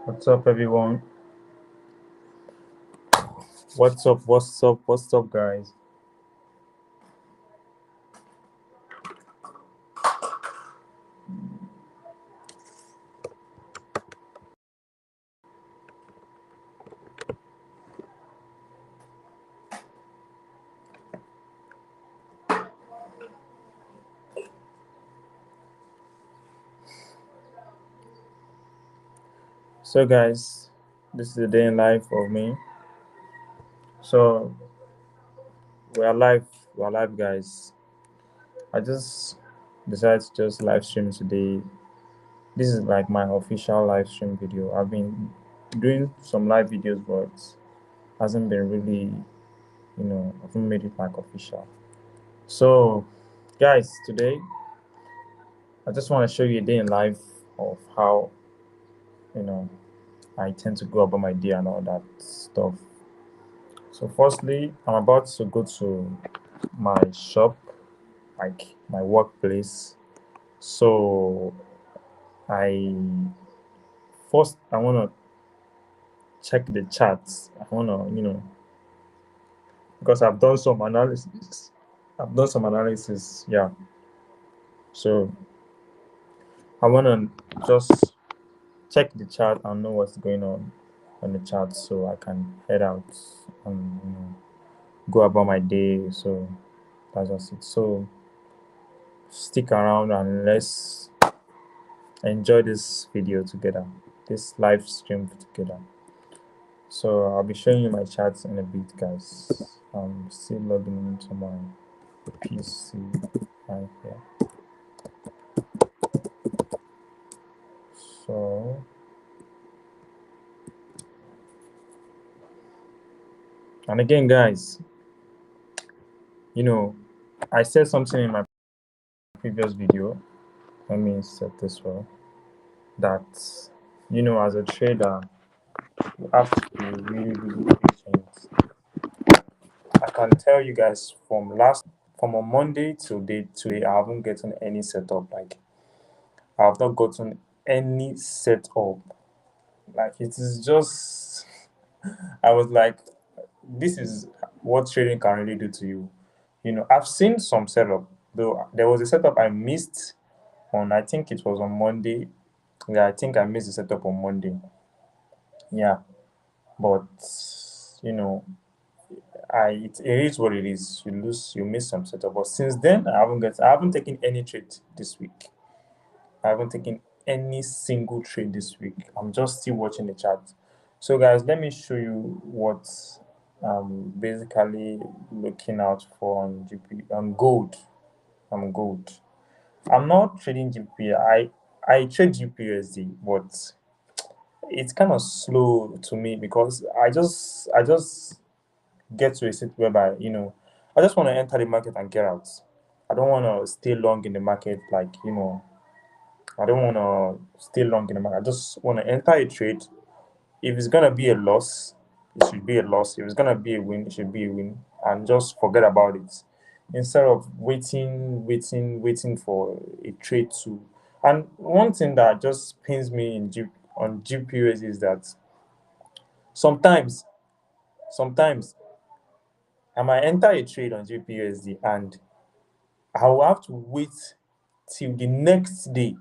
What's up, everyone? What's up? What's up? What's up, guys? So, guys, this is the day in life of me. So, we are live. We are live, guys. I just decided to just live stream today. This is like my official live stream video. I've been doing some live videos, but hasn't been really, I haven't made it like official. So, guys, today I just want to show you a day in life of how, you know, I tend to go about my day and all that stuff. So, firstly, I'm about to go to my shop, like my workplace. So, I I want to check the charts. I want to, because I've done some analysis. I've done some analysis, yeah. So, I want to just check the chart and know what's going on the chart so I can head out and, go about my day. So, that's just it. So, stick around and let's enjoy this video together, this live stream together. So I'll be showing you my charts in a bit, guys. I'm still logging into my PC right here. So and again, guys, I said something in my previous video. Let me set this well. That as a trader, you have to be really, really patient. I can tell you guys from a Monday till today, I haven't gotten any setup. Like I have not gotten any setup. Like it is just I was like, this is what trading can really do to you. I've seen some setup, though there was a setup I missed on I think it was on Monday. Yeah, I think I missed the setup on Monday. Yeah. But you know, it is what it is. You miss some setup. But since then I haven't taken any trade this week. I haven't taken any single trade this week. I'm just still watching the chart. So guys, let me show you what I'm basically looking out for on GP on gold. On gold. I'm not trading GP. I trade GPUSD, but it's kind of slow to me because I just get to a state whereby I just want to enter the market and get out. I don't want to stay long in the market like I don't want to stay long in the market. I just want to enter a trade. If it's gonna be a loss, it should be a loss. If it's gonna be a win, it should be a win, and just forget about it. Instead of waiting for a trade to. And one thing that just pains me on GPUs is that sometimes, sometimes I might enter a trade on GPUSD and I will have to wait till the next day.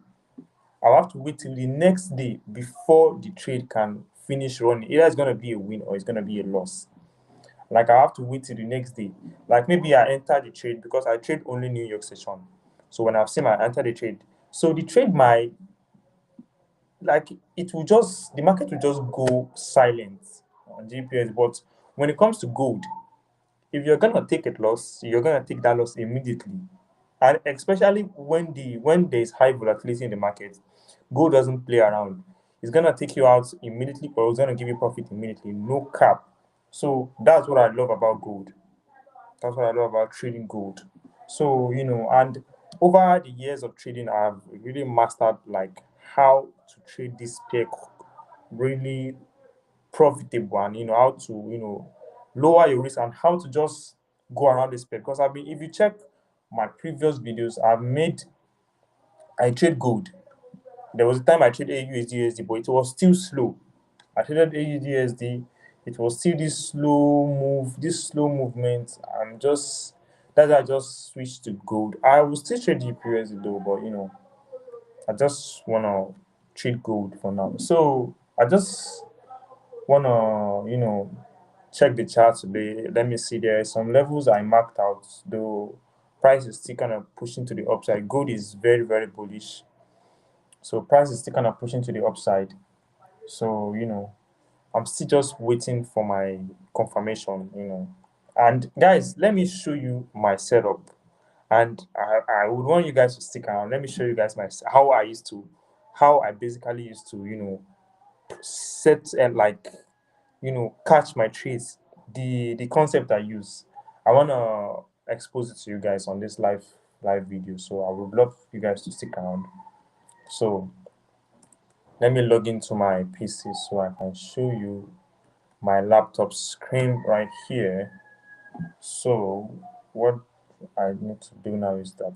I'll have to wait till the next day before the trade can finish running. Either it's going to be a win or it's going to be a loss. Like I have to wait till the next day. Like maybe I enter the trade because I trade only New York session. So when I've seen I enter the trade, so the trade might like the market will just go silent on GPS. But when it comes to gold, if you're gonna take a loss, you're gonna take that loss immediately. And especially when there's high volatility in the market, gold doesn't play around. It's gonna take you out immediately, or it's gonna give you profit immediately, no cap. So that's what I love about gold. That's what I love about trading gold. So and over the years of trading, I've really mastered like how to trade this pair really profitable, and how to lower your risk and how to just go around this pair. Because if you check my previous videos, I trade gold. There was a time I traded AUSD, but it was still slow. I traded AUDSD. It was still this slow move, this slow movement. I'm just That's why I just switched to gold. I will still trade UPSD though, but I just wanna trade gold for now. So I just wanna check the chart today. Let me see. There are some levels I marked out, though price is still kind of pushing to the upside. Gold is very, very bullish. So price is still kind of pushing to the upside. So, I'm still just waiting for my confirmation. And guys, let me show you my setup. And I would want you guys to stick around. Let me show you guys how I basically used to, set and like catch my trades, the concept I use. I want to expose it to you guys on this live video, so I would love you guys to stick around. So let me log into my PC so I can show you my laptop screen right here. So what I need to do now is that,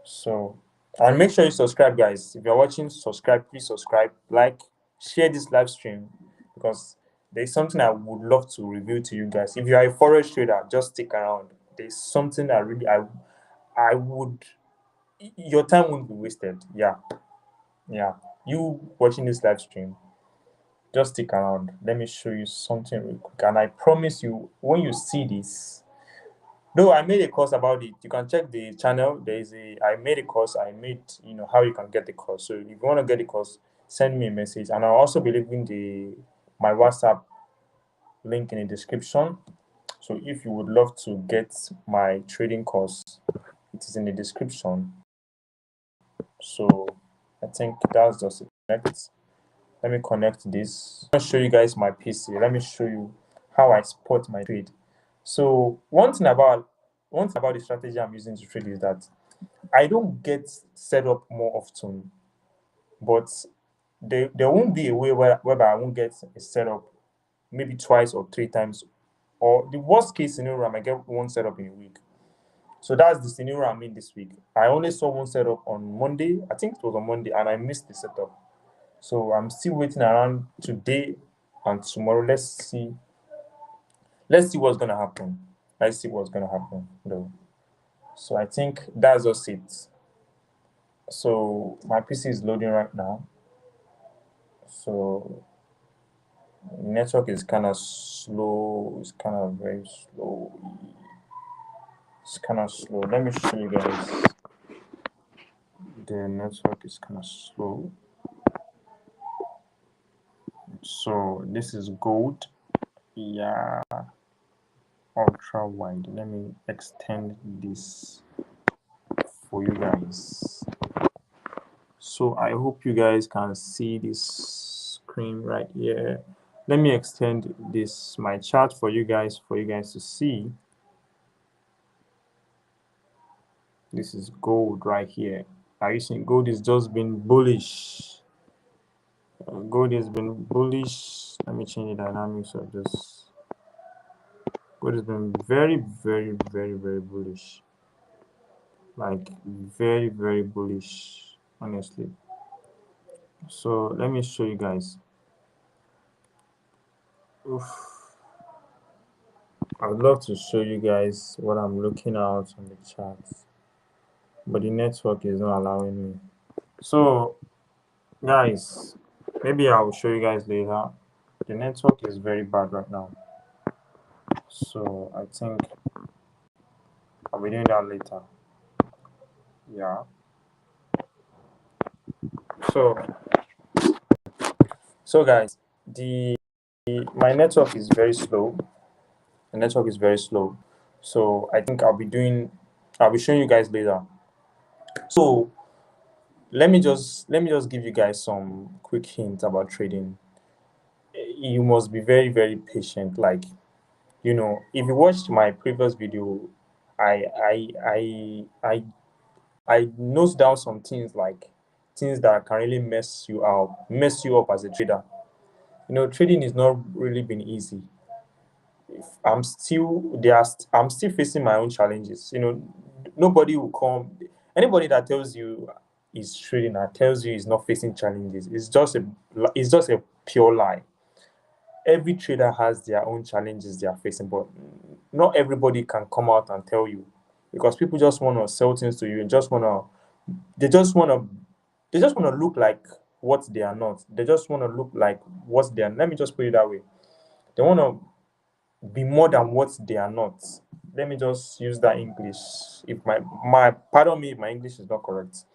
so, and make sure you subscribe, guys. If you're watching, subscribe. Please subscribe, like, share this live stream, because there's something I would love to reveal to you guys. If you are a forex trader, just stick around. There's something that really I would your time won't be wasted. Yeah, yeah. You watching this live stream, just stick around. Let me show you something real quick, and I promise you, when you see this. No, I made a course about it. You can check the channel. I made a course. I made, how you can get the course. So if you want to get the course, send me a message. And I'll also be leaving my WhatsApp link in the description. So if you would love to get my trading course, it is in the description. So I think that's just it. Let me connect this. I'll show you guys my PC. Let me show you how I spot my trade. So one thing about the strategy I'm using to trade is that I don't get set up more often, but there won't be a way whereby I won't get a setup maybe twice or three times, or the worst case scenario I might get one setup in a week. So that's the scenario I'm in this week. I only saw one setup on Monday. I think it was on Monday, and I missed the setup. So I'm still waiting around today and tomorrow. Let's see. Let's see what's gonna happen. Let's see what's gonna happen though. So I think that's just it. So my PC is loading right now. So network is kind of slow. It's kind of very slow. It's kind of slow. Let me show you guys. The network is kind of slow. So this is gold. Yeah, ultra wide. Let me extend this for you guys. So I hope you guys can see this screen right here. Let me extend this my chart for you guys to see. This is gold right here. Are you seeing gold is just been bullish? Gold has been bullish. Let me change the dynamics of this. Gold has been very, very, very, very bullish. Like very, very bullish, honestly. So let me show you guys. Oof. I would love to show you guys what I'm looking at on the charts, but the network is not allowing me. So guys, maybe I will show you guys later. The network is very bad right now, so I think I'll be doing that later. Yeah. So guys, the my network is very slow. The network is very slow, so I think I'll be showing you guys later. So let me just give you guys some quick hints about trading. You must be very, very patient. Like, if you watched my previous video, I I I I I note down some things, like things that can really mess you up as a trader. Trading is not really been easy. I'm still facing my own challenges. Nobody will come. Anybody that tells you is trading, that tells you is not facing challenges, it's just pure lie. Every trader has their own challenges they are facing, but not everybody can come out and tell you, because people just want to sell things to you and they just want to they just want to look like what they are not. They just want to look like what they are. Let me just put it that way. They want to be more than what they are not. Let me just use that English. If my pardon me if my English is not correct.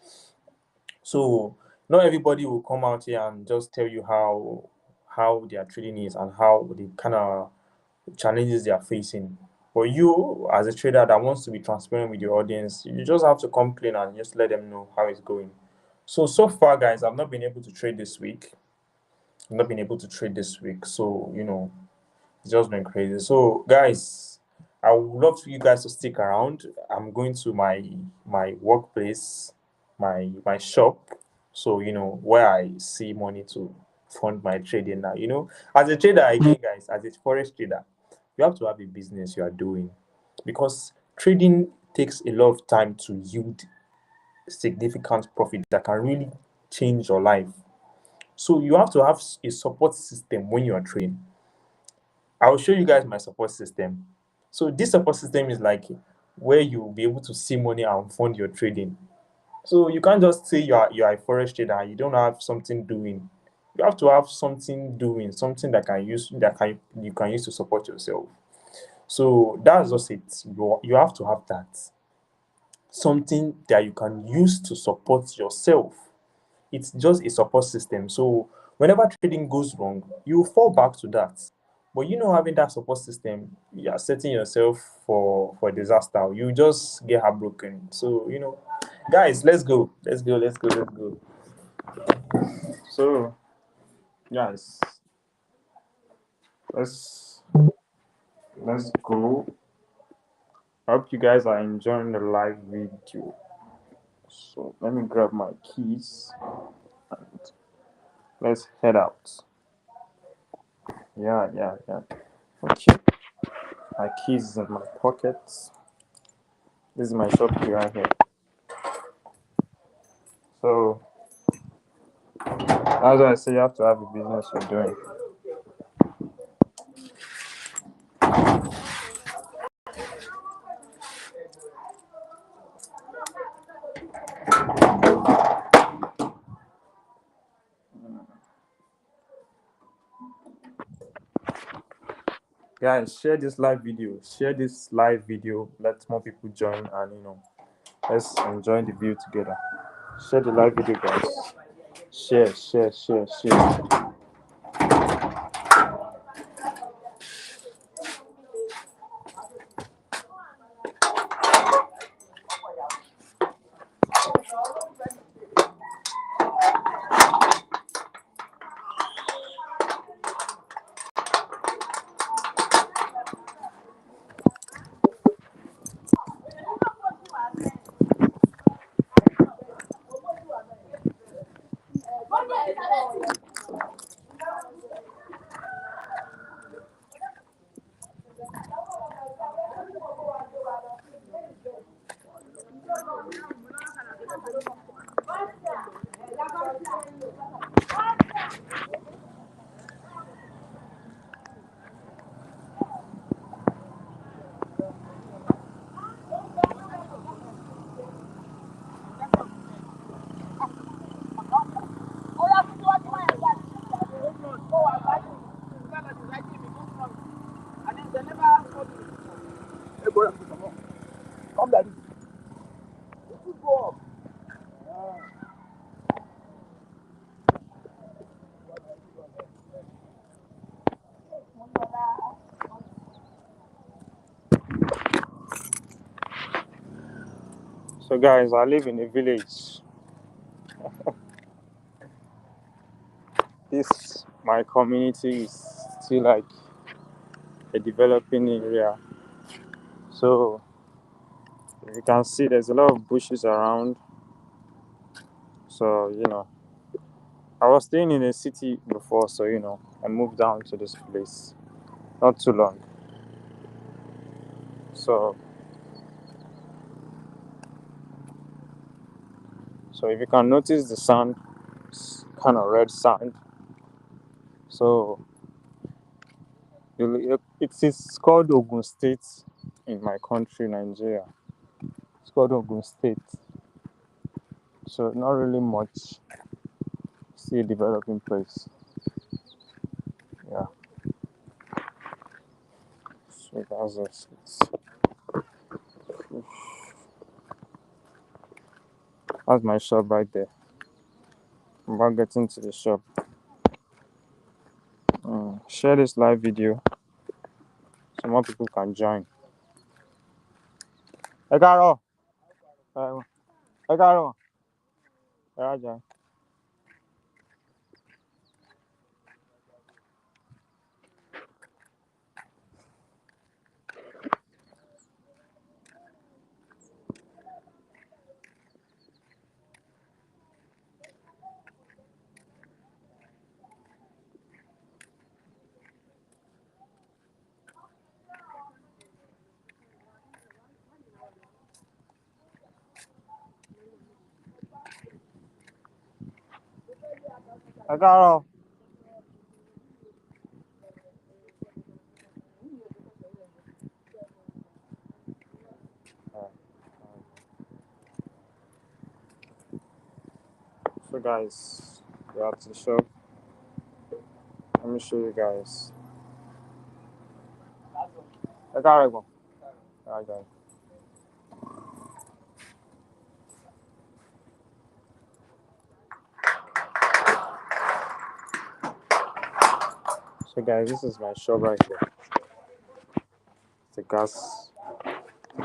So not everybody will come out here and just tell you how their trading is and how the kind of challenges they are facing. But you, as a trader that wants to be transparent with your audience, you just have to come clean and just let them know how it's going. So far, guys, I've not been able to trade this week. I've not been able to trade this week. So, it's just been crazy. So, guys, I would love for you guys to stick around. I'm going to my workplace, my shop. So, where I see money to fund my trading now. As a trader, again, guys, as a forex trader, you have to have a business you are doing, because trading takes a lot of time to yield significant profit that can really change your life. So you have to have a support system when you are trading. I'll show you guys my support system. So this support system is like where you'll be able to see money and fund your trading. So you can't just say you are a forex trader and you don't have something doing. You have to have something doing, something you can use to support yourself. So that's just it. You have to have that. Something that you can use to support yourself. It's just a support system. So whenever trading goes wrong, you fall back to that. But having that support system, you are setting yourself for disaster. You just get heartbroken. So guys, let's go. Let's go. Let's go. Let's go. So guys, let's let's go. I hope you guys are enjoying the live video. So let me grab my keys and let's head out. Yeah, yeah, yeah. Okay. My keys is in my pockets. This is my shop key right here. So that's why I say you have to have a business you're doing. Guys, share this live video. Share this live video. Let more people join and let's enjoy the view together. Share the live video, guys. Share, share, share, share. So guys, I live in a village. This my community is still like a developing area. So if you can see there's a lot of bushes around. So I was staying in a city before, so I moved down to this place not too long. So if you can notice the sand, it's kind of red sand. So it is called Ogun State in my country, Nigeria. It's called Ogun State. So not really much. Still a developing place. Yeah. So that's just it. That's my shop right there. I'm about getting to the shop. Share this live video so more people can join. Ẹ káàárọ̀. Ẹ káàárọ̀. Ẹ wá join. Ẹ káàárọ̀. So guys, we're at the shop. Let me show you guys. Ẹ káàárọ̀ ẹ̀gbọ́n. Ẹ wá join. So guys, this is my shop right here. It's a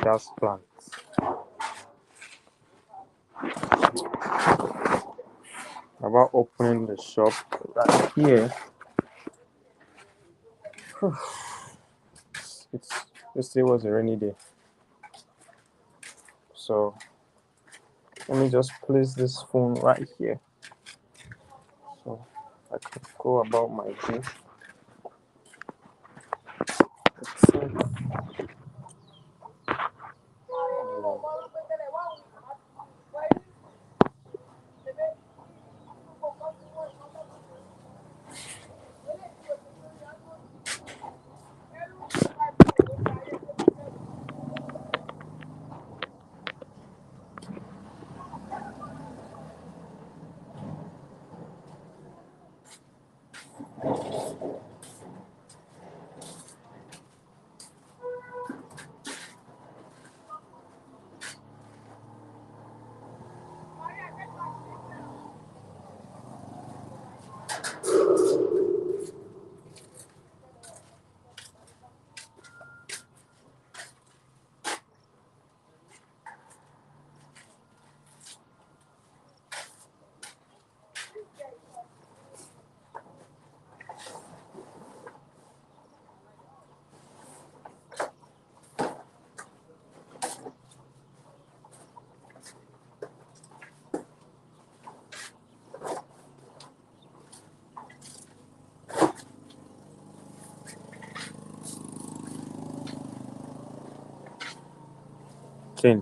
gas plant. About opening the shop right here. Yesterday was a rainy day. So let me just place this phone right here. So I can go about my day. Clean.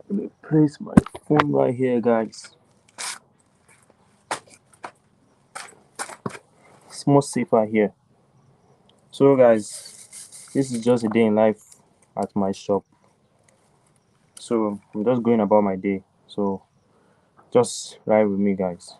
Let me place my phone right here, guys. It's more safer here. So, guys, this is just a day in life at my shop. So, I'm just going about my day. So, just ride with me, guys.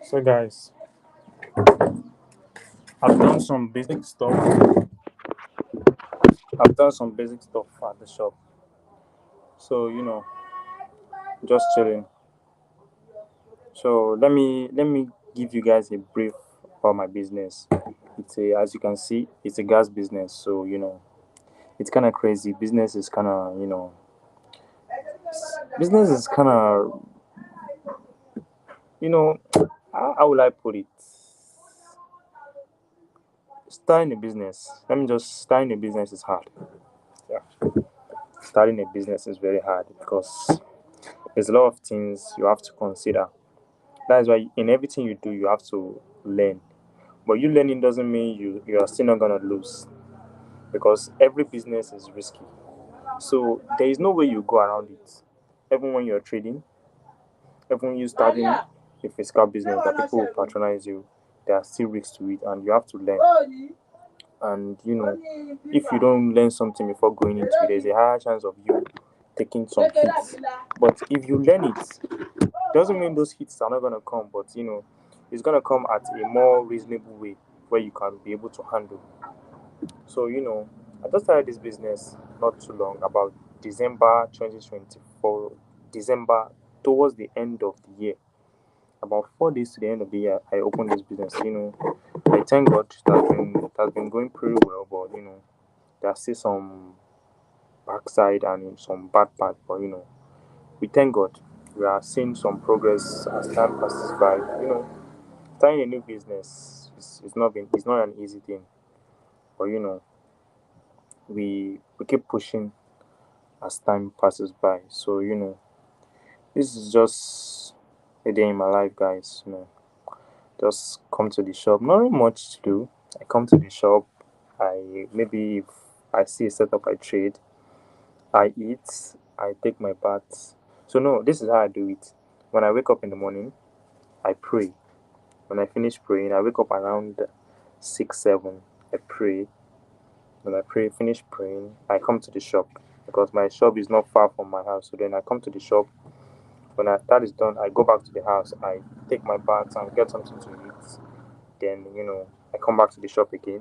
So, guys, I've done some basic stuff. I've done some basic stuff at the shop. So, just chilling. So let me give you guys a brief about my business. As you can see, it's a gas business. So it's kind of crazy. Business is kind of you know, how will I put it? Starting a business. Let me just starting a business is hard. Yeah, starting a business is very hard because there's a lot of things you have to consider. That is why in everything you do, you have to learn. But you learning doesn't mean you are still not gonna lose because every business is risky. So there is no way you go around it. Even when you're trading, even when you starting a physical business that people will patronize you, there are still risks to it, and you have to learn. And if you don't learn something before going into it, there's a higher chance of you taking some hits. But if you learn it, doesn't mean those hits are not gonna come, but it's gonna come at a more reasonable way where you can be able to handle. So I just started this business not too long, about December 2024, December towards the end of the year. About 4 days to the end of the year, I opened this business. I thank God it has been going pretty well, but there's still some backside and some bad part. But we thank God. We are seeing some progress as time passes by. Starting a new business it's not an easy thing. But we keep pushing as time passes by. So this is just a day in my life, guys. Just come to the shop. Not much to do. I come to the shop. I maybe if I see a setup I trade, I eat, I take my bath. So no, this is how I do it. When I wake up in the morning, I pray. When I finish praying, I wake up around 6, 7. I pray. When I pray, finish praying, I come to the shop because my shop is not far from my house. So then I come to the shop. When that is done, I go back to the house. I take my bath and get something to eat. Then I come back to the shop again.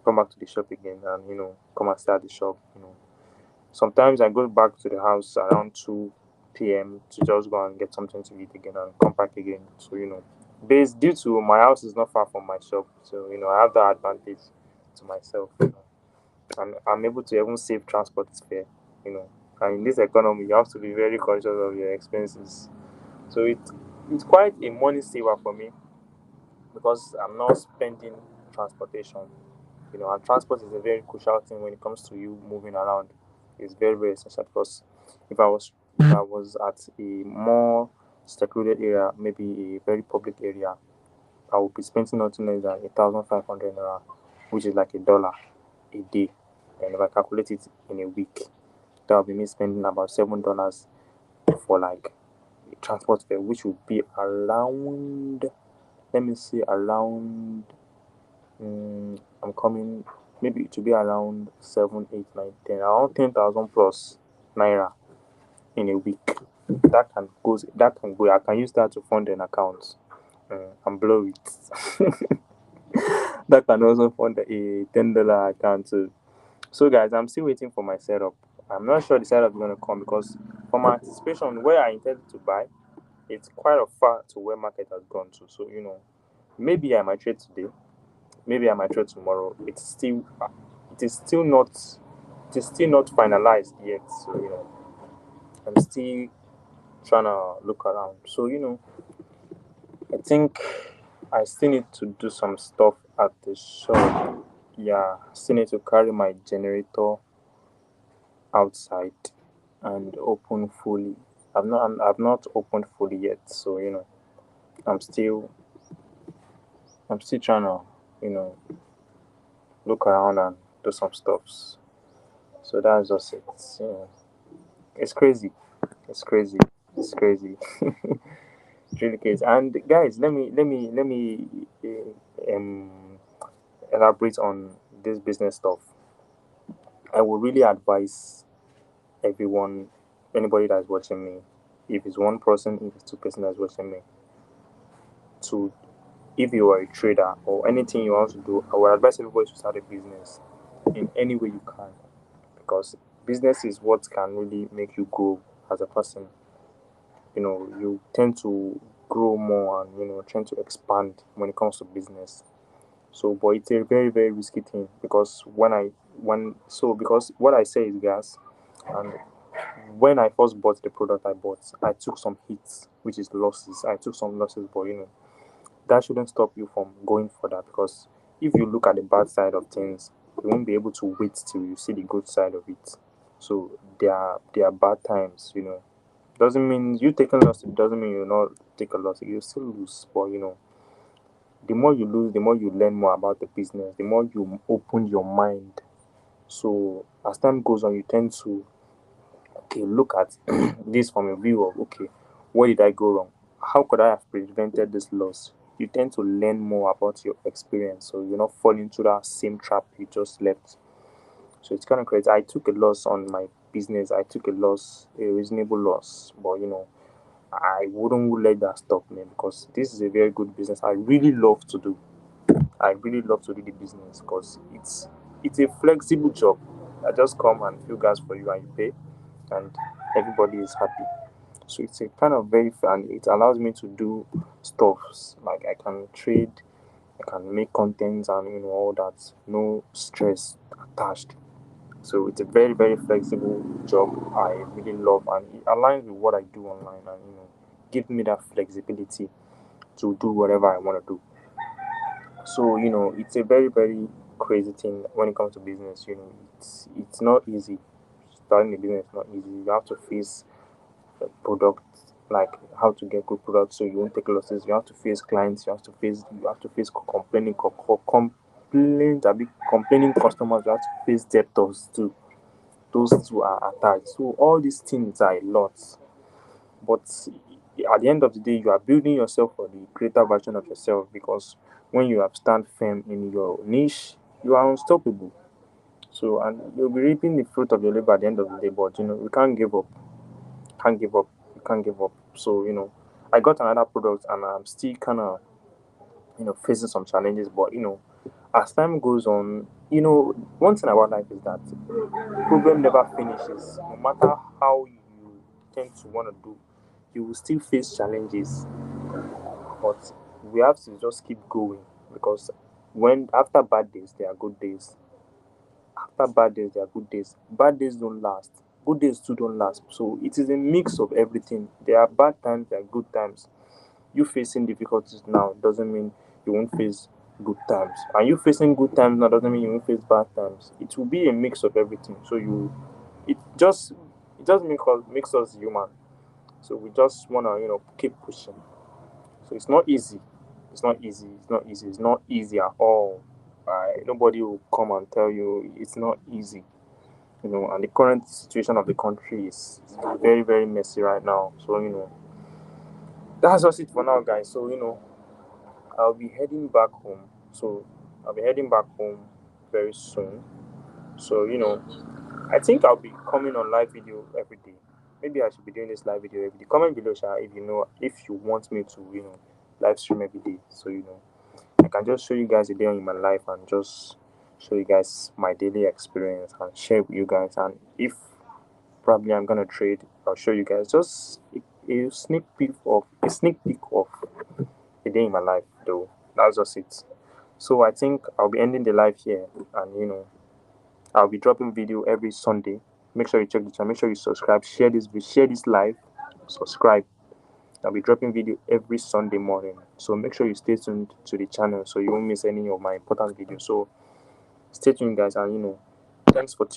Come back to the shop again, and come and start the shop. Sometimes I go back to the house around 2 p.m. to just go and get something to eat again and come back again. So based due to my house is not far from my shop, so I have that advantage to myself. And I'm able to even save transport fare. You know, and in this economy, you have to be very conscious of your expenses. So it's quite a money saver for me because I'm not spending transportation. And transport is a very crucial thing when it comes to you moving around. It's very very essential because if I was at a more secluded area, maybe a very public area, I would be spending nothing less than 1,500 naira, which is like $1 a day. And if I calculate it in a week, that would be me spending about $7 for like a transport fare, which would be around, let me see, around, I'm coming, maybe it will be around 7, 8, 9, 10, around 10,000 plus naira in a week. That can go. I can use that to fund an account and blow it. That can also fund a $10 account too. So guys, I'm still waiting for my setup. I'm not sure the setup is gonna come because from my anticipation, where I intended to buy, it's quite a far to where market has gone to. So maybe I might trade today, maybe I might trade tomorrow. It is still not, it is still not finalized yet. So I'm still trying to look around. So I think I still need to do some stuff at the shop. Yeah, I still need to carry my generator outside and open fully. I've not opened fully yet, so I'm still I'm still trying to you know look around and do some stuffs. So that's just it. It's crazy. It's crazy. It's crazy. It's really crazy. And guys, let me elaborate on this business stuff. I would really advise everyone, anybody that's watching me, if it's one person, if it's two-person that's watching me, to if you are a trader or anything you want to do, I would advise everybody to start a business in any way you can because business is what can really make you grow as a person. You tend to grow more and tend to expand when it comes to business. So, but it's a very very risky thing because because what I say is gas, and when I first bought the product I bought, I took some hits, which is losses. I took some losses, but that shouldn't stop you from going further because if you look at the bad side of things, you won't be able to wait till you see the good side of it. So there are bad times. Doesn't mean you taking loss. It doesn't mean you not take a loss. You still lose, but the more you lose, the more you learn more about the business. The more you open your mind. So as time goes on, you tend to okay look at this from a view of okay, where did I go wrong? How could I have prevented this loss? You tend to learn more about your experience, so you're not falling into that same trap you just left. So it's kind of crazy. I took a loss on my business. I took a loss, a reasonable loss, but I wouldn't let that stop me because this is a very good business. I really love to do. I really love to do the business because it's a flexible job. I just come and fill gas for you and you pay, and everybody is happy. So it's a kind of very fun. It allows me to do stuff like I can trade. I can make contents and all that. No stress attached. So it's a very very flexible job. I really love, and it aligns with what I do online, and give me that flexibility to do whatever I want to do. So it's a very very crazy thing when it comes to business. It's not easy. Starting a business is not easy. You have to face product, like how to get good products so you won't take losses. You have to face clients. You have to face complaints, a bit complaining customers. You have to face debtors too. Those two are attached. So all these things are a lot. But at the end of the day, you are building yourself for the greater version of yourself, because when you have stand firm in your niche, you are unstoppable. So, and you'll be reaping the fruit of your labor at the end of the day. But we can't give up. Can't give up. You can't give up. So I got another product, and I'm still kind of facing some challenges. But as time goes on, one thing about life is that problem never finishes. No matter how you tend to want to do, you will still face challenges. But we have to just keep going, because when after bad days there are good days. After bad days there are good days. Bad days don't last. Good days too don't last. So it is a mix of everything. There are bad times, there are good times. You facing difficulties now doesn't mean you won't face good times. And you facing good times now doesn't mean you won't face bad times. It will be a mix of everything. So it just makes us human. So we just wanna keep pushing. So it's not easy. It's not easy. It's not easy. It's not easy at all. Nobody will come and tell you it's not easy. And the current situation of the country is very, very messy right now. So, that's just it for now, guys. So, I'll be heading back home. So, I'll be heading back home very soon. So, I think I'll be coming on live video every day. Maybe I should be doing this live video every day. Comment below, Sha, if you want me to, live stream every day. So, I can just show you guys a day in my life and just show you guys my daily experience and share with you guys. And if probably I'm gonna trade, I'll show you guys just a sneak peek of a day in my life. Though that's just it. So I think I'll be ending the live here, and I'll be dropping video every Sunday. Make sure you check the channel. Make sure you subscribe. Share this live. Subscribe. I'll be dropping video every Sunday morning. So make sure you stay tuned to the channel so you won't miss any of my important videos. So stay tuned, guys, and thanks for tuning.